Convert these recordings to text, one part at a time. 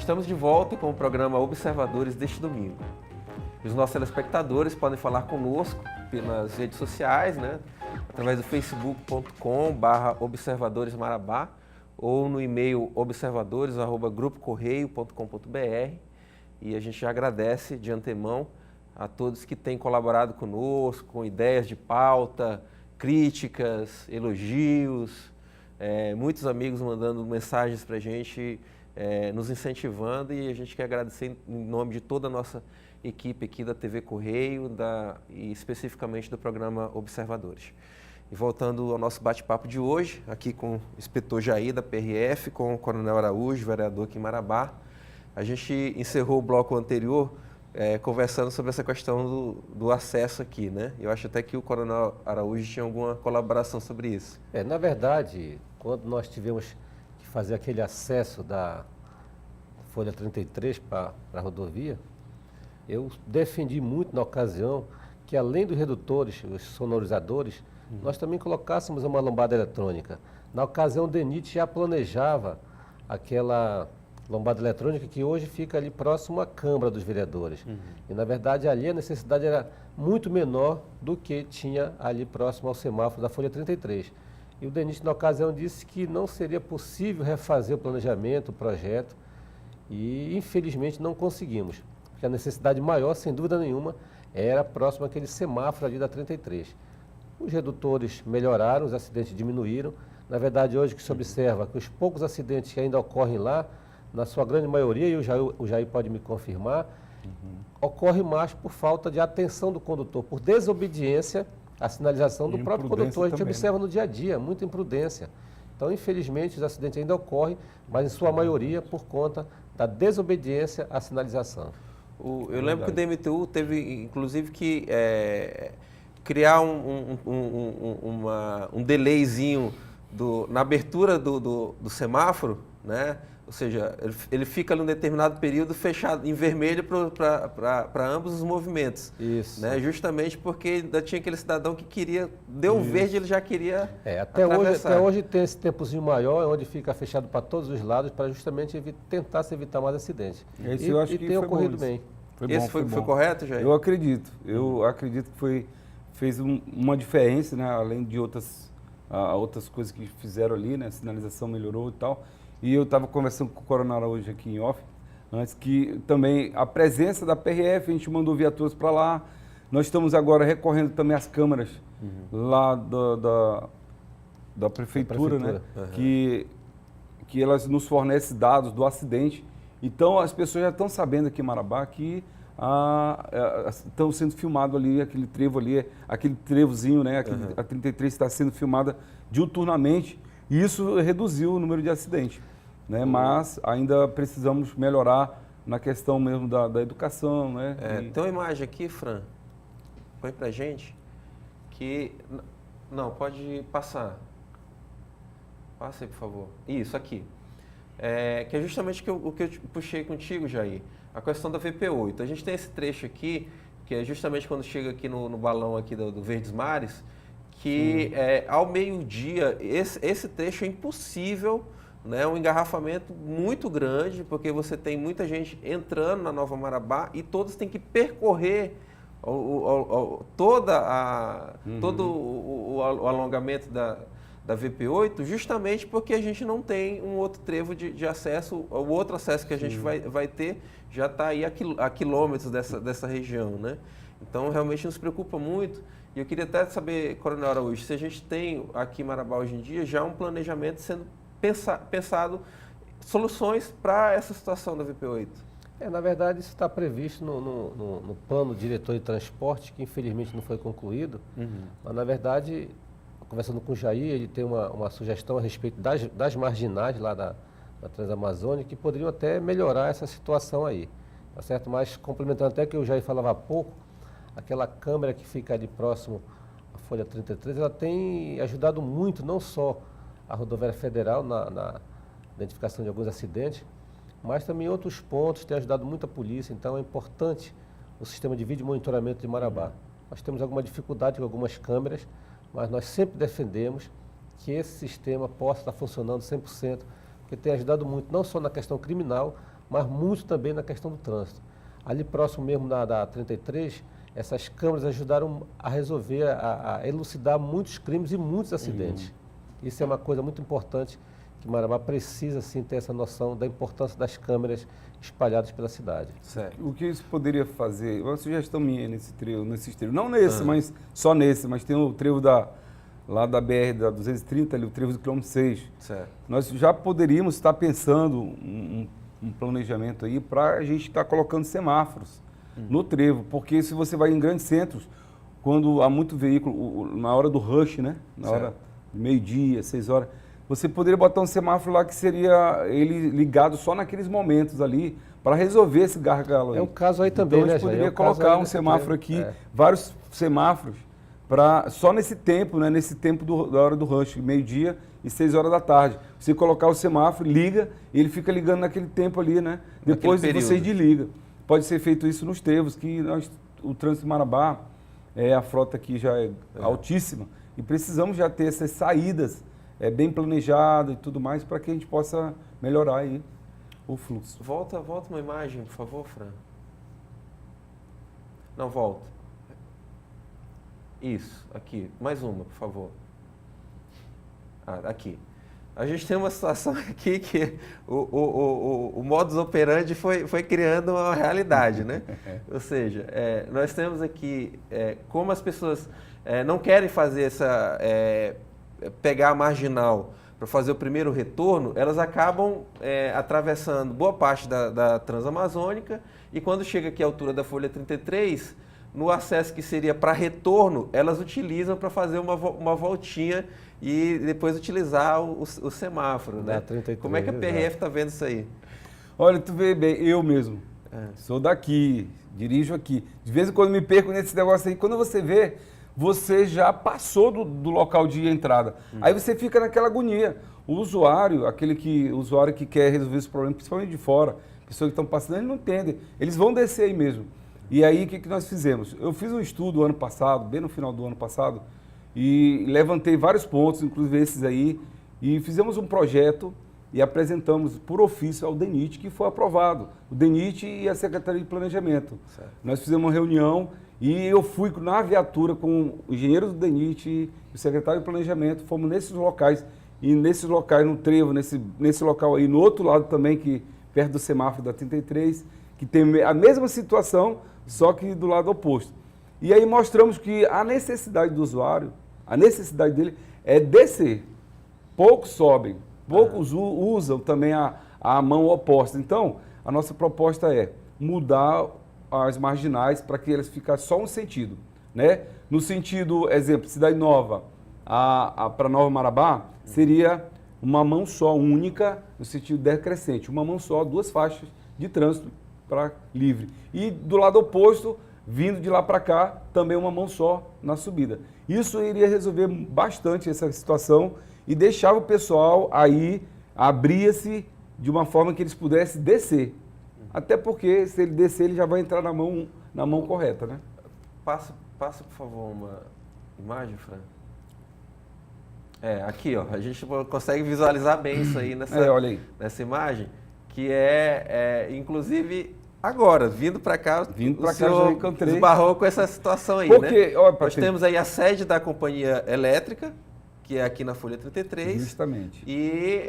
Estamos de volta com o programa Observadores deste domingo. Os nossos telespectadores podem falar conosco pelas redes sociais, né? Através do facebook.com/observadoresmarabá ou no e-mail observadores@grupocorreio.com.br. E a gente já agradece de antemão a todos que têm colaborado conosco, com ideias de pauta, críticas, elogios, muitos amigos mandando mensagens para a gente, nos incentivando, e a gente quer agradecer em nome de toda a nossa equipe aqui da TV Correio e especificamente do programa Observadores. E voltando ao nosso bate-papo de hoje, aqui com o inspetor Jair da PRF, com o Coronel Araújo, vereador aqui em Marabá. A gente encerrou o bloco anterior conversando sobre essa questão do acesso aqui, né? Eu acho até que o Coronel Araújo tinha alguma colaboração sobre isso. Na verdade, quando nós tivemos que fazer aquele acesso da Folha 33 para a rodovia, eu defendi muito na ocasião que, além dos redutores, os sonorizadores, nós também colocássemos uma lombada eletrônica. Na ocasião, o DENIT já planejava aquela lombada eletrônica que hoje fica ali próximo à Câmara dos Vereadores. E, na verdade, ali a necessidade era muito menor do que tinha ali próximo ao semáforo da Folha 33. E o DENIT, na ocasião, disse que não seria possível refazer o planejamento, o projeto, e, infelizmente, não conseguimos. Porque a necessidade maior, sem dúvida nenhuma, era próximo àquele semáforo ali da 33. Os redutores melhoraram, os acidentes diminuíram. Na verdade, hoje que se observa que os poucos acidentes que ainda ocorrem lá, na sua grande maioria, e o Jair pode me confirmar, ocorre mais por falta de atenção do condutor, por desobediência à sinalização do próprio condutor. A gente observa no dia a dia, muita imprudência. Então, infelizmente, os acidentes ainda ocorrem, mas em sua maioria por conta da desobediência à sinalização. Eu lembro que o DMTU teve, inclusive, que criar um delayzinho na abertura do semáforo, né? Ou seja, ele fica num determinado período fechado em vermelho para ambos os movimentos. Isso. Né? Justamente porque ainda tinha aquele cidadão que queria, deu verde, ele já queria até hoje tem esse tempozinho maior, onde fica fechado para todos os lados, para justamente tentar se evitar mais acidentes. Eu acho que tem ocorrido bem. Esse foi correto, Jair? Eu acredito que fez uma diferença, né? Além de outras coisas que fizeram ali, né? A sinalização melhorou e tal. E eu estava conversando com o Coronel hoje aqui em off, antes que também a presença da PRF, a gente mandou viaturas para lá. Nós estamos agora recorrendo também às câmaras lá da prefeitura, né? Que elas nos fornecem dados do acidente. Então, as pessoas já estão sabendo aqui em Marabá que estão sendo filmado ali, aquele trevo ali, aquele trevozinho, né? A 33 está sendo filmada diuturnamente. E isso reduziu o número de acidentes, né? Mas ainda precisamos melhorar na questão mesmo da educação, né? Tem uma imagem aqui, Fran, põe pra gente, não, pode passar. Passa aí, por favor. Isso, aqui. Que é justamente o que eu puxei contigo, Jair, a questão da VP8. A gente tem esse trecho aqui, que é justamente quando chega aqui no balão aqui do Verdes Mares, que ao meio-dia, esse trecho é impossível, né? Um engarrafamento muito grande, porque você tem muita gente entrando na Nova Marabá e todos têm que percorrer todo o alongamento da VP8, justamente porque a gente não tem um outro trevo de acesso. O outro acesso que a gente vai ter já está aí a quilômetros dessa região, né? Então, realmente nos preocupa muito. E eu queria até saber, Coronel Araújo, se a gente tem aqui em Marabá hoje em dia já um planejamento sendo pensado, soluções para essa situação da VP8. Na verdade, isso está previsto no plano diretor de transporte, que infelizmente não foi concluído. Mas, na verdade, conversando com o Jair, ele tem uma sugestão a respeito das marginais lá da Transamazônica, que poderiam até melhorar essa situação aí. Tá certo? Mas, complementando até o que o Jair falava há pouco, aquela câmera que fica ali próximo à Folha 33, ela tem ajudado muito, não só a Rodoviária Federal na identificação de alguns acidentes, mas também em outros pontos, tem ajudado muito a polícia. Então é importante o sistema de vídeo monitoramento de Marabá. Nós temos alguma dificuldade com algumas câmeras, mas nós sempre defendemos que esse sistema possa estar funcionando 100%, porque tem ajudado muito, não só na questão criminal, mas muito também na questão do trânsito. Ali próximo mesmo da 33, essas câmeras ajudaram a resolver, a elucidar muitos crimes e muitos acidentes. Isso é uma coisa muito importante, que Marabá precisa sim ter essa noção da importância das câmeras espalhadas pela cidade. Certo. O que isso poderia fazer? Uma sugestão minha nesses trevos. Não nesse, mas só nesse, mas tem o trevo lá da BR da 230, ali, o trevo do quilômetro 6. Certo. Nós já poderíamos estar pensando um planejamento aí para a gente estar colocando semáforos no trevo, porque se você vai em grandes centros, quando há muito veículo, na hora do rush, né? Na hora do meio-dia, 6 horas, você poderia botar um semáforo lá que seria ele ligado só naqueles momentos ali para resolver esse gargalo aí. É o caso aí também, então, a né, gente Jair? poderia É o caso colocar aí um desse semáforo trevo. aqui, vários semáforos, só nesse tempo, né? Nesse tempo da hora do rush, meio-dia e 6 horas da tarde. Você colocar o semáforo, liga, e ele fica ligando naquele tempo ali, né? Depois você desliga. Pode ser feito isso nos trevos, que o trânsito de Marabá, a frota aqui já é altíssima, e precisamos já ter essas saídas bem planejadas e tudo mais, para que a gente possa melhorar aí o fluxo. Volta uma imagem, por favor, Fran. Não, volta. Isso, aqui. Mais uma, por favor. Aqui. A gente tem uma situação aqui que o modus operandi foi criando uma realidade, né? Ou seja, nós temos aqui como as pessoas não querem fazer pegar a marginal para fazer o primeiro retorno, elas acabam atravessando boa parte da Transamazônica, e quando chega aqui à altura da Folha 33, no acesso que seria para retorno, elas utilizam para fazer uma voltinha e depois utilizar o semáforo, né? 33, como é que a PRF está vendo isso aí? Olha, tu vê bem, eu mesmo, sou daqui, dirijo aqui. De vez em quando me perco nesse negócio aí, quando você vê, você já passou do local de entrada. Aí você fica naquela agonia. O usuário, o usuário que quer resolver esse problema, principalmente de fora, pessoas que estão passando, eles não entendem. Eles vão descer aí mesmo. E aí, o que nós fizemos? Eu fiz um estudo ano passado, bem no final do ano passado, e levantei vários pontos, inclusive esses aí, e fizemos um projeto e apresentamos por ofício ao DENIT, que foi aprovado. O DENIT e a Secretaria de Planejamento. Certo. Nós fizemos uma reunião e eu fui na viatura com o engenheiro do DENIT e o secretário de Planejamento, fomos nesses locais, e nesses locais, no trevo, nesse local aí, no outro lado também, que perto do semáforo da 33, que tem a mesma situação, só que do lado oposto. E aí mostramos que a necessidade do usuário, a necessidade dele é descer. Poucos sobem, poucos usam também a mão oposta. Então, a nossa proposta é mudar as marginais para que elas fiquem só um sentido, né? No sentido, exemplo, Cidade Nova para Nova Marabá, seria uma mão só, única, no sentido decrescente. Uma mão só, 2 faixas de trânsito para livre. E do lado oposto, vindo de lá para cá, também uma mão só na subida. Isso iria resolver bastante essa situação e deixava o pessoal aí, abria-se de uma forma que eles pudessem descer. Até porque, se ele descer, ele já vai entrar na mão correta, né? Passa, por favor, uma imagem, Fran. Aqui, ó, a gente consegue visualizar bem isso aí olha aí. nessa imagem, que inclusive, agora, vindo para cá, já encontrei. Esbarrou com essa situação aí, porque, né? Ó, nós temos aí a sede da companhia elétrica, que é aqui na Folha 33. Justamente. E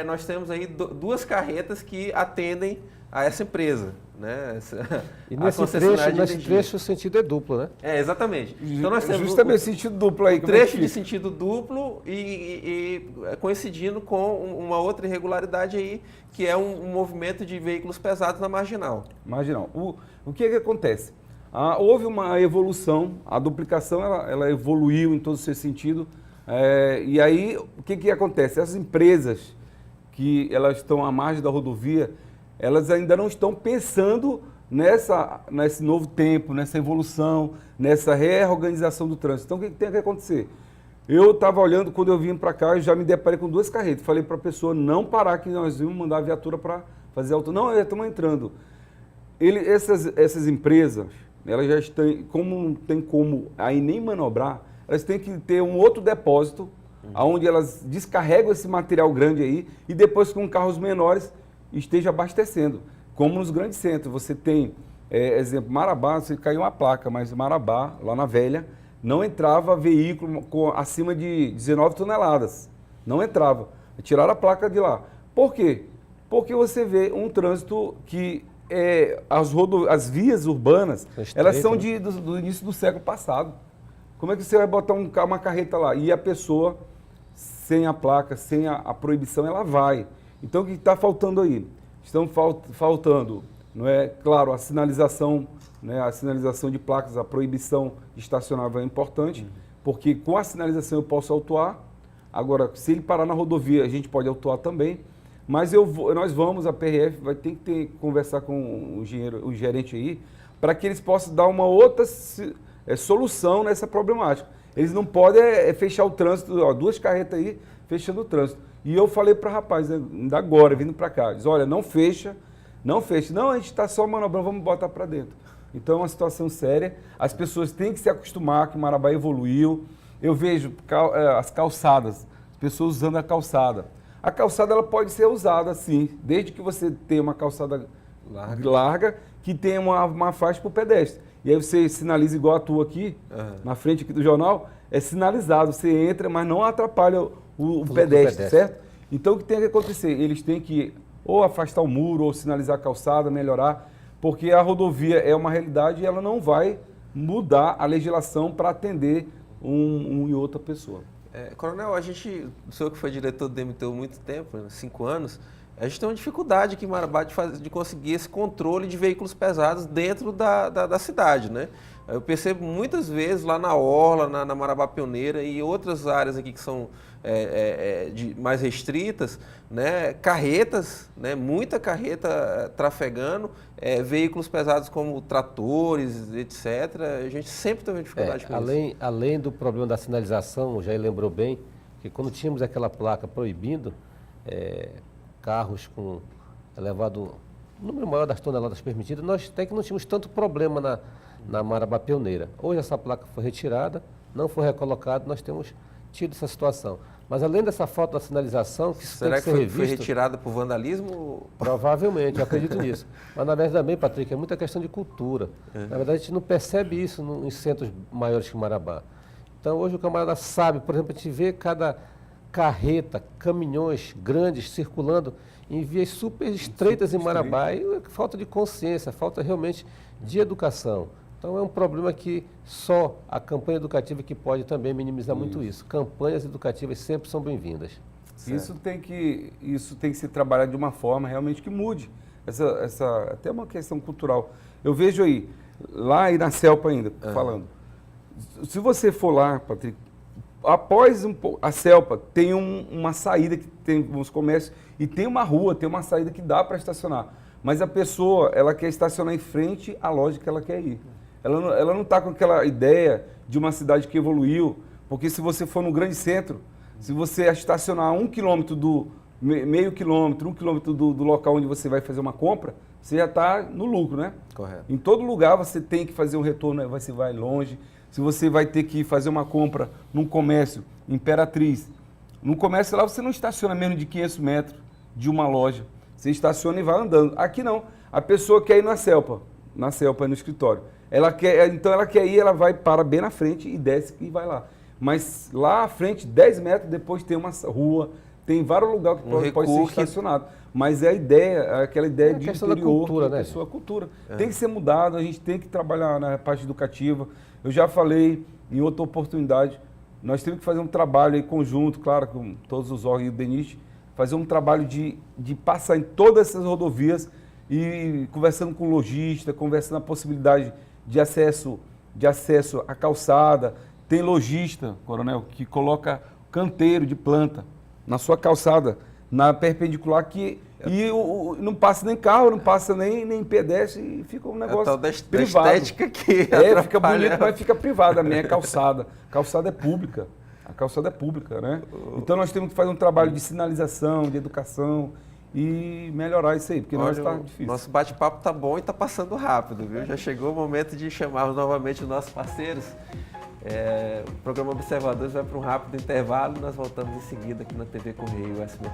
nós temos aí 2 carretas que atendem a essa empresa, né? E nesse trecho o sentido é duplo, né? Exatamente. Então nós temos justamente sentido duplo aí. Trecho de sentido duplo e coincidindo com uma outra irregularidade aí, que é um movimento de veículos pesados na marginal. Marginal. O que acontece? Houve uma evolução, a duplicação ela evoluiu em todo o seu sentido. E aí, o que acontece? Essas empresas que elas estão à margem da rodovia, elas ainda não estão pensando nesse novo tempo, nessa evolução, nessa reorganização do trânsito. Então, o que tem que acontecer? Eu estava olhando, quando eu vim para cá, eu já me deparei com 2 carretas. Falei para a pessoa não parar, que nós íamos mandar a viatura para fazer auto. Não, estamos entrando. Essas empresas, elas já estão, como não tem como aí nem manobrar, elas têm que ter um outro depósito, onde elas descarregam esse material grande aí e depois com carros menores esteja abastecendo. como nos grandes centros. Você tem, exemplo, Marabá, você caiu uma placa, mas Marabá, lá na Velha, não entrava veículo acima de 19 toneladas. Não entrava. Tiraram a placa de lá. Por quê? Porque você vê um trânsito que as vias urbanas, elas são do início do século passado. Como é que você vai botar uma carreta lá? E a pessoa, sem a placa, sem a proibição, ela vai. Então, o que está faltando aí? Estão faltando, não é? Claro, a sinalização, né? A sinalização de placas, a proibição de estacionável é importante, porque com a sinalização eu posso autuar. Agora, se ele parar na rodovia, a gente pode autuar também. Mas nós vamos, a PRF vai ter que conversar com o gerente aí, para que eles possam dar uma outra solução nessa problemática. Eles não podem fechar o trânsito, ó, 2 carretas aí fechando o trânsito. E eu falei para o rapaz, ainda agora, vindo para cá, diz, olha, não fecha. Não, a gente está só manobrando, vamos botar para dentro. Então é uma situação séria, as pessoas têm que se acostumar que Marabá evoluiu. Eu vejo as calçadas, as pessoas usando a calçada. A calçada ela pode ser usada sim, desde que você tenha uma calçada larga que tenha uma faixa para o pedestre. E aí você sinaliza igual a tua aqui, na frente aqui do jornal, é sinalizado, você entra, mas não atrapalha o pedestre, certo? Então o que tem que acontecer? Eles têm que ou afastar o muro, ou sinalizar a calçada, melhorar, porque a rodovia é uma realidade e ela não vai mudar a legislação para atender um e outra pessoa. Coronel, o senhor que foi diretor do DMTU há muito tempo, 5 anos, a gente tem uma dificuldade aqui em Marabá de conseguir esse controle de veículos pesados dentro da cidade, né? Eu percebo muitas vezes lá na Orla, na Marabá Pioneira e outras áreas aqui que são mais restritas, né? Carretas, né? Muita carreta trafegando, veículos pesados como tratores, etc. A gente sempre teve dificuldade com isso. Além do problema da sinalização, o Jair lembrou bem, que quando tínhamos aquela placa proibindo carros com elevado número maior das toneladas permitidas, nós até que não tínhamos tanto problema na Marabá Pioneira. Hoje essa placa foi retirada, não foi recolocada, nós temos tido essa situação. Mas além dessa falta da sinalização, que isso tem que ser revisto... Será que foi retirada por vandalismo? Provavelmente, eu acredito nisso. Mas na verdade também, Patrick, é muita questão de cultura. Na verdade a gente não percebe isso em centros maiores que Marabá. Então hoje o camarada sabe, por exemplo, a gente vê cada carreta, caminhões grandes circulando em vias super estreitas em Marabá, e falta de consciência, falta realmente de educação. Então é um problema que só a campanha educativa que pode também minimizar muito isso. Campanhas educativas sempre são bem-vindas. Isso tem que ser trabalhado de uma forma realmente que mude. Até uma questão cultural. Eu vejo lá na Celpa ainda, falando. Se você for lá, Patrick, após a Celpa, tem uma saída que tem uns comércios e tem uma rua, tem uma saída que dá para estacionar. Mas a pessoa, ela quer estacionar em frente à loja que ela quer ir. Ela não está com aquela ideia de uma cidade que evoluiu, porque se você for no grande centro, se você estacionar 1 quilômetro meio quilômetro, 1 quilômetro do local onde você vai fazer uma compra, você já está no lucro, né? Correto. Em todo lugar você tem que fazer um retorno, você vai longe. Se você vai ter que fazer uma compra num comércio, Imperatriz, num comércio lá você não estaciona menos de 500 metros de uma loja. Você estaciona e vai andando. Aqui não. A pessoa quer ir na Celpa, no escritório. Então ela quer ir, ela vai para bem na frente e desce e vai lá. Mas lá à frente, 10 metros depois tem uma rua, tem vários lugares que pode ser estacionado. Mas aquela ideia de interior, cultura, né? A cultura. Tem que ser mudado, a gente tem que trabalhar na parte educativa. Eu já falei em outra oportunidade, nós temos que fazer um trabalho em conjunto, claro, com todos os órgãos e o DENIT, fazer um trabalho de passar em todas essas rodovias e conversando com o lojista, conversando a possibilidade de acesso à calçada. Tem lojista, coronel, que coloca canteiro de planta na sua calçada, na perpendicular, não passa nem carro, não passa nem pedestre, e fica um negócio privado. Da estética que fica bonito, mas fica privado. A minha calçada. A calçada é pública. A calçada é pública, né? Então nós temos que fazer um trabalho de sinalização, de educação e melhorar isso aí, porque nós está difícil. Nosso bate-papo tá bom e tá passando rápido, viu? Já chegou o momento de chamarmos novamente os nossos parceiros. O programa Observadores vai para um rápido intervalo e nós voltamos em seguida aqui na TV Correio SBT.